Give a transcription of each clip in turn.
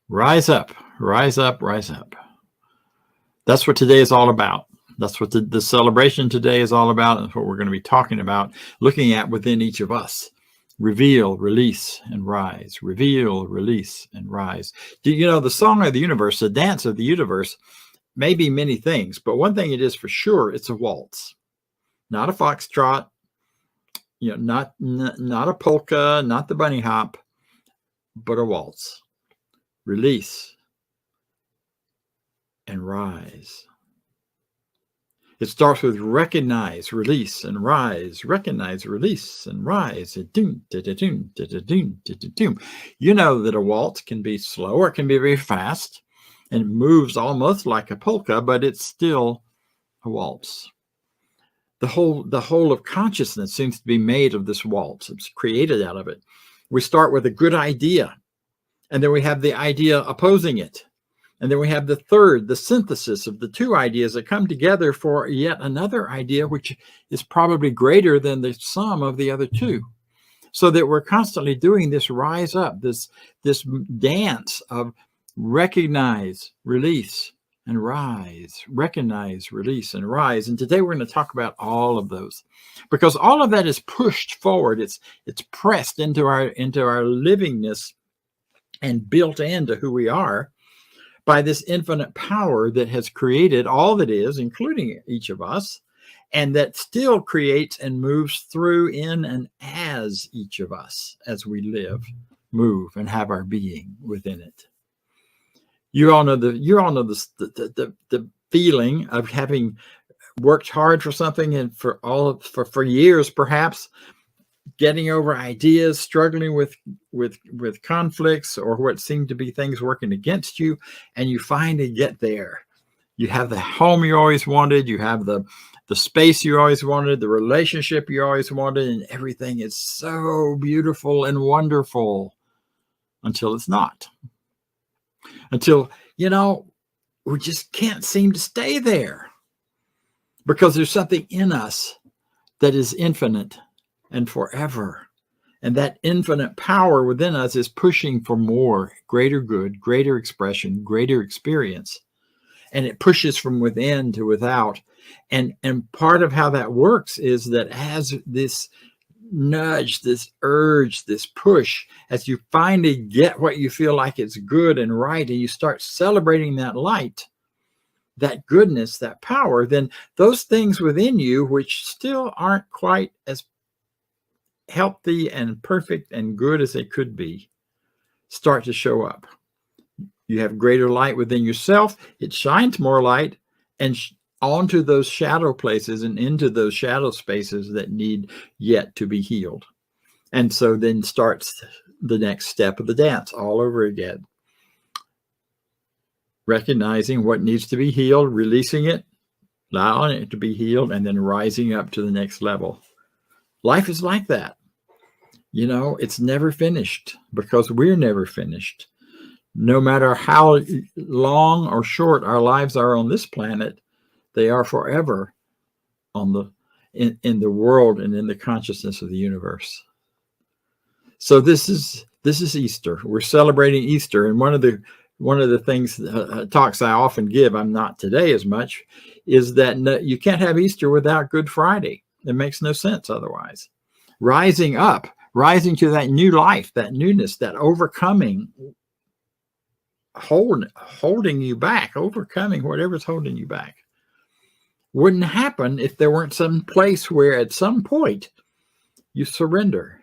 Rise up, rise up, rise up. That's what today is all about. That's what the celebration today is all about. And what we're going to be talking about, looking at within each of us. Reveal, release, and rise. Reveal, release, and rise. You know, the song of the universe, the dance of the universe, may be many things, but one thing it is for sure, it's a waltz. Not a foxtrot, you know, not a polka, not the bunny hop, but a waltz. Release and rise. It starts with recognize, release, and rise. Recognize, release, and rise. You know that a waltz can be slow or it can be very fast, and it moves almost like a polka, but it's still a waltz. The whole of consciousness seems to be made of this waltz. It's created out of it. We start with a good idea, and then we have the idea opposing it. And then we have the synthesis of the two ideas that come together for yet another idea, which is probably greater than the sum of the other two. So that we're constantly doing this rise up, this dance of recognize, release, and rise. Recognize, release, and rise. And today we're going to talk about all of those, because all of that is pushed forward. It's pressed into our livingness and built into who we are by this infinite power that has created all that is, including each of us, and that still creates and moves through, in, and as each of us as we live, move, and have our being within it. You all know the feeling of having worked hard for something and for years, perhaps, getting over ideas, struggling with conflicts or what seemed to be things working against you, and you finally get there. You have the home you always wanted, you have the space you always wanted, the relationship you always wanted, and everything is so beautiful and wonderful until it's not. Until, we just can't seem to stay there, because there's something in us that is infinite and forever. And that infinite power within us is pushing for more, greater good, greater expression, greater experience. And it pushes from within to without. And part of how that works is that as this nudge, this urge, this push, as you finally get what you feel like is good and right, and you start celebrating that light, that goodness, that power, then those things within you, which still aren't quite as healthy and perfect and good as they could be, start to show up. You have greater light within yourself. It shines more light and onto those shadow places and into those shadow spaces that need yet to be healed. And so then starts the next step of the dance all over again. Recognizing what needs to be healed, releasing it, allowing it to be healed, and then rising up to the next level. Life is like that. It's never finished, because we're never finished. No matter how long or short our lives are on this planet, they are forever in the world and in the consciousness of the universe. So this is Easter. We're celebrating Easter, and one of the things talks I often give, I'm not today as much, is that you can't have Easter without Good Friday. It makes no sense otherwise. Rising up, rising to that new life, that newness, that overcoming, holding you back, overcoming whatever's holding you back, wouldn't happen if there weren't some place where at some point you surrender.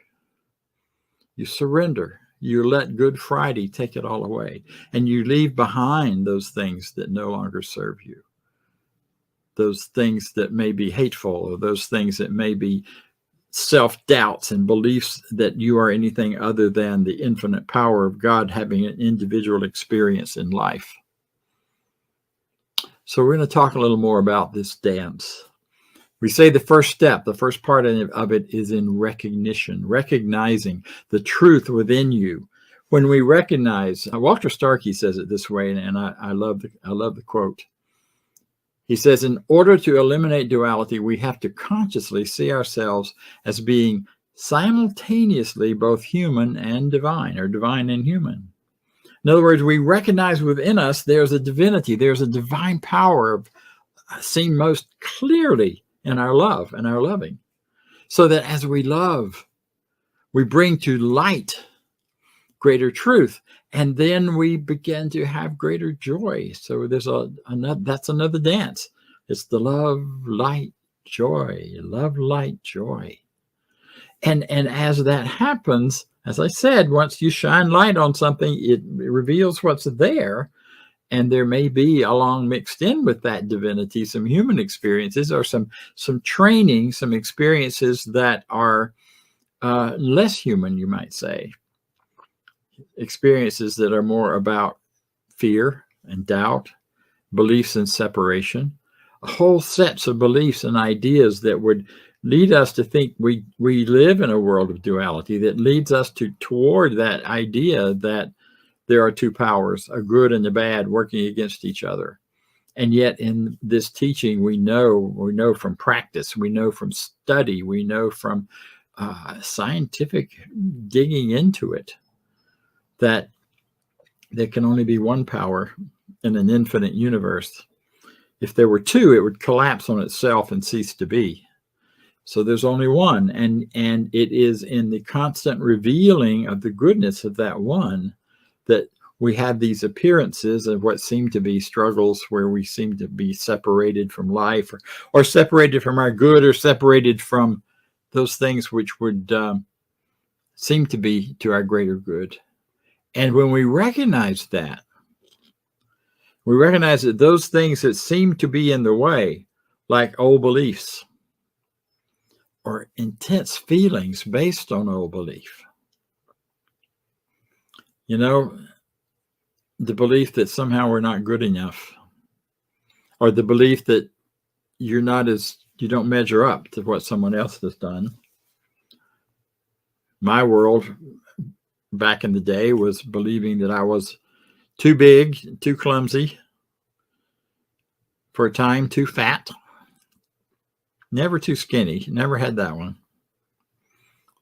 You let Good Friday take it all away, and you leave behind those things that no longer serve you, those things that may be hateful, or those things that may be self-doubts and beliefs that you are anything other than the infinite power of God having an individual experience in life. So we're going to talk a little more about this dance. We say the first step, the first part of it is in recognition, recognizing the truth within you. When we recognize, Walter Starkey says it this way, and I love the quote. He says, in order to eliminate duality, we have to consciously see ourselves as being simultaneously both human and divine, or divine and human. In other words, we recognize within us there's a divinity, there's a divine power seen most clearly in our love and our loving. So that as we love, we bring to light greater truth, and then we begin to have greater joy. So there's that's another dance. It's the love, light, joy, love, light, joy. And as that happens, as I said, once you shine light on something, it reveals what's there. And there may be, along mixed in with that divinity, some human experiences or some training, some experiences that are less human, you might say. Experiences that are more about fear and doubt, beliefs in separation, whole sets of beliefs and ideas that would lead us to think we live in a world of duality, that leads us toward that idea that there are two powers, a good and a bad, working against each other. And yet in this teaching, we know from practice, we know from study, we know from scientific digging into it, that there can only be one power in an infinite universe. If there were two, it would collapse on itself and cease to be. So there's only one, and it is in the constant revealing of the goodness of that one that we have these appearances of what seem to be struggles, where we seem to be separated from life, or separated from our good, or separated from those things which would seem to be to our greater good. And when we recognize that, we recognize that those things that seem to be in the way, like old beliefs or intense feelings based on old belief, you know, the belief that somehow we're not good enough, or the belief that you don't measure up to what someone else has done. My world back in the day was believing that I was too big, too clumsy, for a time too fat, never too skinny. Never had that one.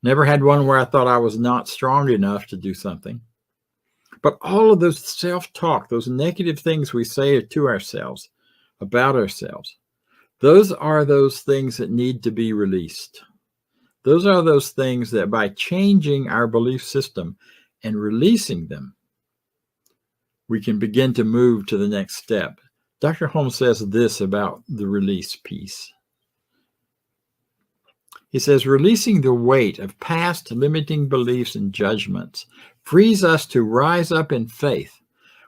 Never had one where I thought I was not strong enough to do something. But all of those self-talk, those negative things we say to ourselves, about ourselves, those are those things that need to be released. Those are those things that by changing our belief system and releasing them, we can begin to move to the next step. Dr. Holmes says this about the release piece. He says, releasing the weight of past limiting beliefs and judgments frees us to rise up in faith,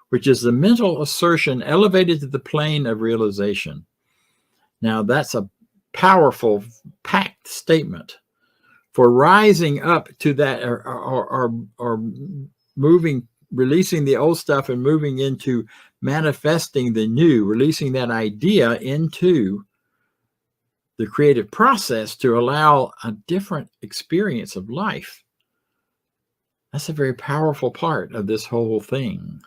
which is the mental assertion elevated to the plane of realization. Now, that's a powerful, packed statement. For rising up to that, or moving, releasing the old stuff and moving into manifesting the new, releasing that idea into the creative process to allow a different experience of life. That's a very powerful part of this whole thing.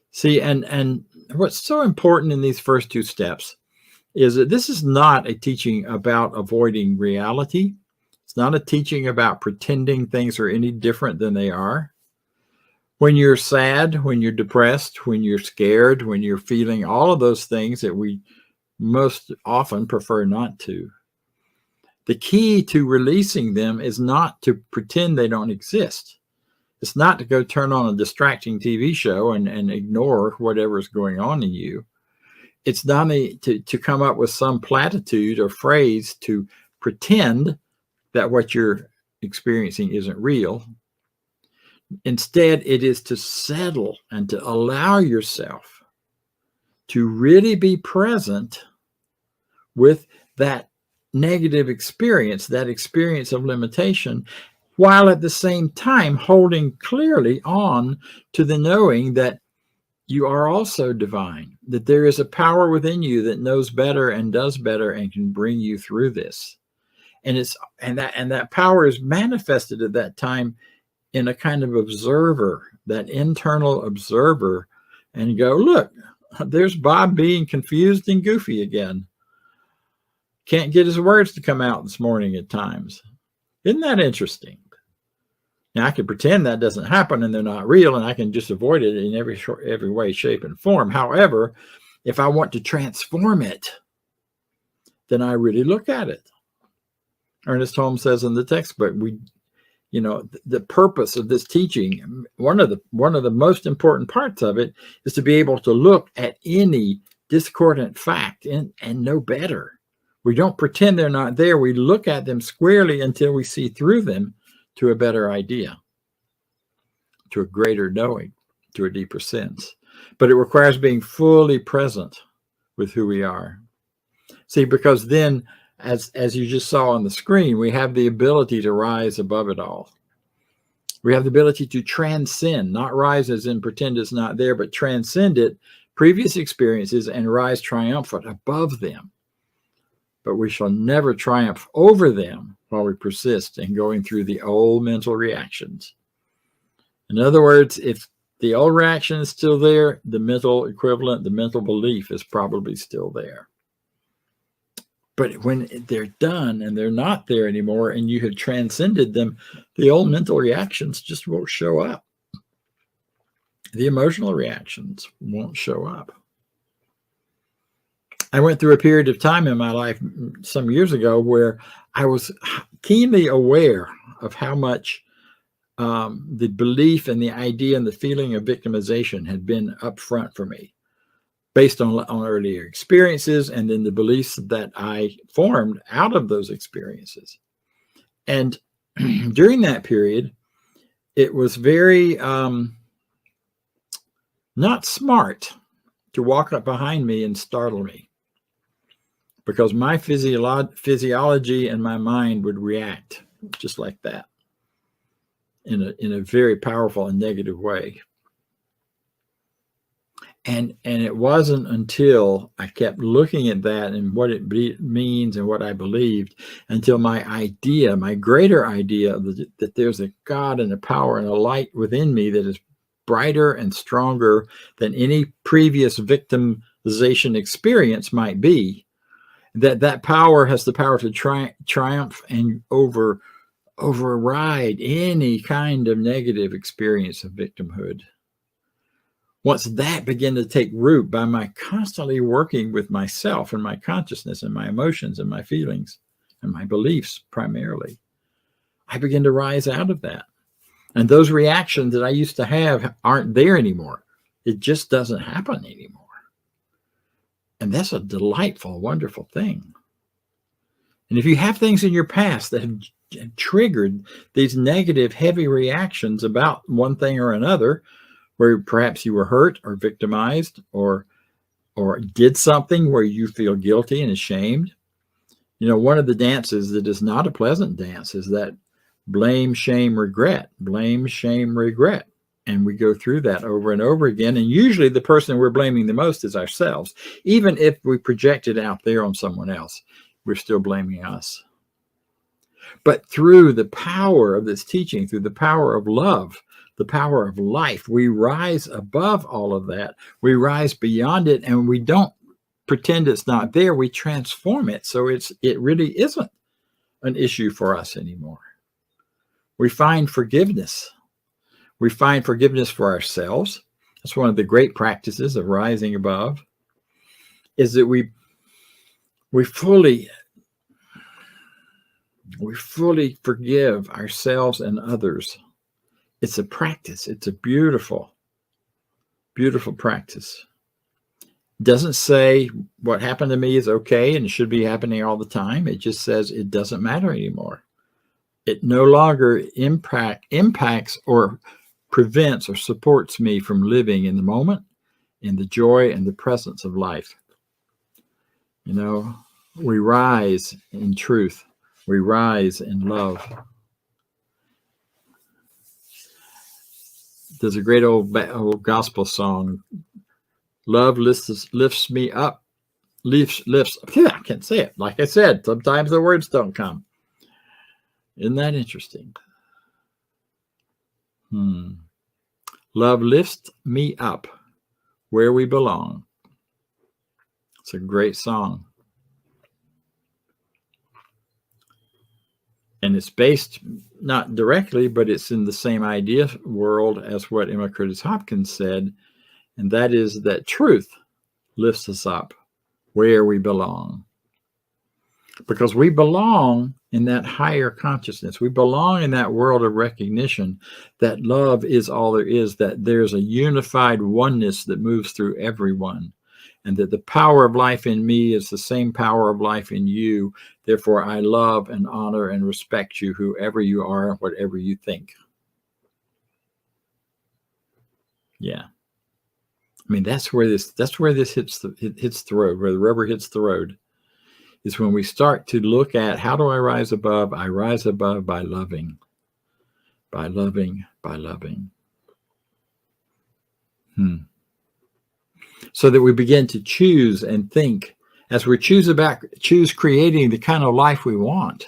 See, and what's so important in these first two steps is that this is not a teaching about avoiding reality. It's not a teaching about pretending things are any different than they are. When you're sad, when you're depressed, when you're scared, when you're feeling all of those things that we most often prefer not to, the key to releasing them is not to pretend they don't exist. It's not to go turn on a distracting TV show and ignore whatever's going on in you. It's not to come up with some platitude or phrase to pretend that what you're experiencing isn't real. Instead, it is to settle and to allow yourself to really be present with that negative experience, that experience of limitation, while at the same time holding clearly on to the knowing that you are also divine, that there is a power within you that knows better and does better and can bring you through this. And that power is manifested at that time in a kind of observer, that internal observer, and go, look, there's Bob being confused and goofy again. Can't get his words to come out this morning at times. Isn't that interesting? Now, I can pretend that doesn't happen and they're not real, and I can just avoid it in every way, shape, and form. However, if I want to transform it, then I really look at it. Ernest Holmes says in the textbook, the purpose of this teaching, one of the most important parts of it is to be able to look at any discordant fact and know better. We don't pretend they're not there. We look at them squarely until we see through them to a better idea, to a greater knowing, to a deeper sense. But it requires being fully present with who we are. See, because then, as you just saw on the screen, we have the ability to rise above it all. We have the ability to transcend, not rise as in pretend it's not there, but transcend it, previous experiences, and rise triumphant above them. But we shall never triumph over them while we persist in going through the old mental reactions. In other words, if the old reaction is still there, the mental equivalent, the mental belief is probably still there. But when they're done and they're not there anymore and you have transcended them, the old mental reactions just won't show up. The emotional reactions won't show up. I went through a period of time in my life some years ago where I was keenly aware of how much the belief and the idea and the feeling of victimization had been up front for me, based on earlier experiences and then the beliefs that I formed out of those experiences. And during that period, it was very not smart to walk up behind me and startle me, because my physiology and my mind would react just like that in a very powerful and negative way. And it wasn't until I kept looking at that and what it means and what I believed, until my greater idea that there's a God and a power and a light within me that is brighter and stronger than any previous victimization experience might be, that power has the power to triumph and override any kind of negative experience of victimhood. Once that began to take root by my constantly working with myself and my consciousness and my emotions and my feelings and my beliefs primarily, I began to rise out of that. And those reactions that I used to have aren't there anymore. It just doesn't happen anymore. And that's a delightful, wonderful thing. And if you have things in your past that have triggered these negative, heavy reactions about one thing or another, where perhaps you were hurt or victimized or did something where you feel guilty and ashamed. One of the dances that is not a pleasant dance is that blame, shame, regret, blame, shame, regret. And we go through that over and over again. And usually the person we're blaming the most is ourselves. Even if we project it out there on someone else, we're still blaming us. But through the power of this teaching, through the power of love, the power of life, we rise above all of that. We rise beyond it, and we don't pretend it's not there. We transform it so it really isn't an issue for us anymore. We find forgiveness. We find forgiveness for ourselves. That's one of the great practices of rising above, is that we fully forgive ourselves and others. It's a practice. It's a beautiful, beautiful practice. It doesn't say what happened to me is okay and it should be happening all the time. It just says it doesn't matter anymore. It no longer impacts or prevents or supports me from living in the moment, in the joy and the presence of life. We rise in truth. We rise in love. There's a great old gospel song. Love lifts me up. Lifts. I can't say it. Like I said, sometimes the words don't come. Isn't that interesting? Love lifts me up where we belong. It's a great song. And it's based not directly, but it's in the same idea world as what Emma Curtis Hopkins said, and that is that truth lifts us up where we belong. Because we belong in that higher consciousness. We belong in that world of recognition that love is all there is, that there's a unified oneness that moves through everyone, and that the power of life in me is the same power of life in you. Therefore, I love and honor and respect you, whoever you are, whatever you think. Yeah. I mean, that's where this hits the road, where the rubber hits the road. Is when we start to look at, how do I rise above? I rise above by loving, by loving, by loving. So that we begin to choose and think, as we choose creating the kind of life we want.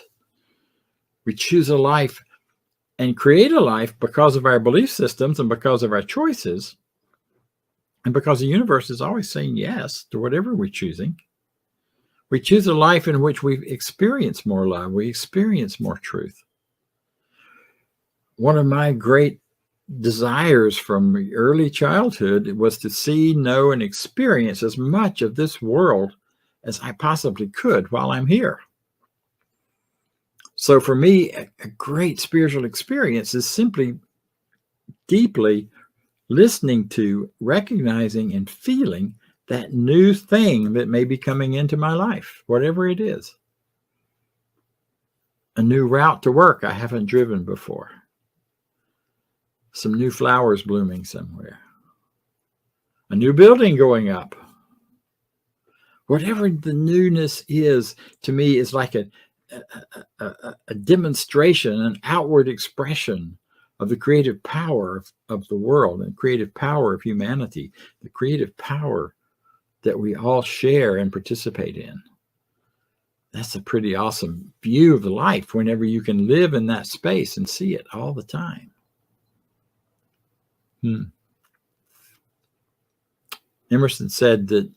We choose a life and create a life because of our belief systems and because of our choices, and because the universe is always saying yes to whatever we're choosing. We choose a life in which we experience more love. We experience more truth. One of my great desires from early childhood was to see, know, and experience as much of this world as I possibly could while I'm here. So for me, a great spiritual experience is simply deeply listening to, recognizing, and feeling that new thing that may be coming into my life, whatever it is. A new route to work I haven't driven before. Some new flowers blooming somewhere. A new building going up. Whatever the newness is, to me, is like a demonstration, an outward expression of the creative power of the world and creative power of humanity, the creative power that we all share and participate in. That's a pretty awesome view of life whenever you can live in that space and see it all the time. Emerson said that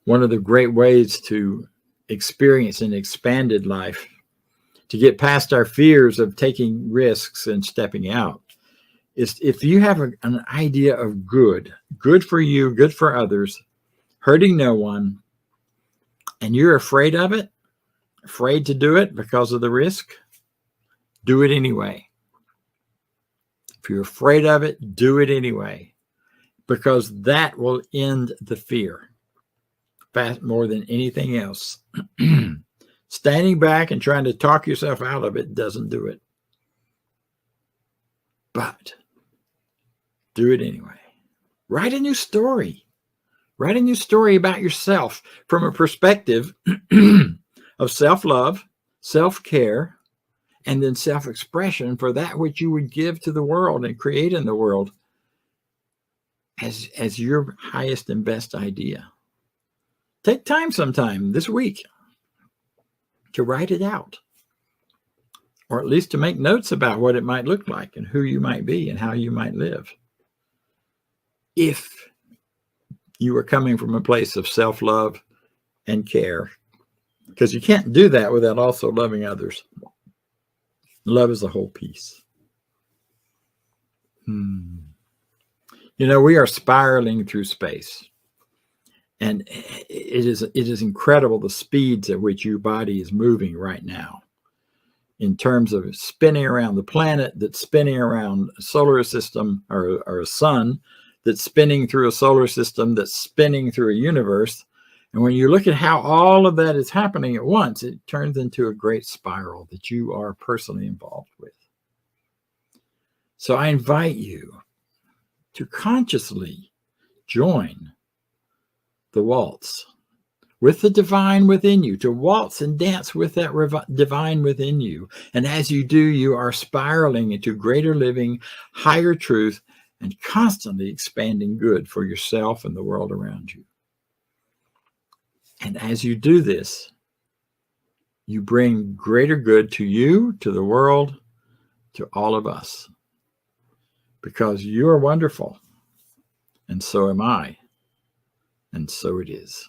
one of the great ways to experience an expanded life, to get past our fears of taking risks and stepping out, is if you have an idea of good for you, good for others, hurting no one, and you're afraid of it, afraid to do it because of the risk, do it anyway. If you're afraid of it, do it anyway, because that will end the fear more than anything else. Standing back and trying to talk yourself out of it doesn't do it. But do it anyway. Write a new story. Write a new story about yourself from a perspective of self-love, self-care, and then self-expression for that which you would give to the world and create in the world as your highest and best idea. Take time sometime this week to write it out, or at least to make notes about what it might look like and who you might be and how you might live. If you are coming from a place of self-love and care, because you can't do that without also loving others. Love is the whole piece. You know, we are spiraling through space, and it is incredible the speeds at which your body is moving right now, in terms of spinning around the planet, that's spinning around a solar system or a sun, that's spinning through a solar system, that's spinning through a universe. And when you look at how all of that is happening at once, it turns into a great spiral that you are personally involved with. So I invite you to consciously join the waltz with the divine within you, to waltz and dance with that divine within you. And as you do, you are spiraling into greater living, higher truth, and constantly expanding good for yourself and the world around you. And as you do this, you bring greater good to you, to the world, to all of us. Because you are wonderful, and so am I, and so it is.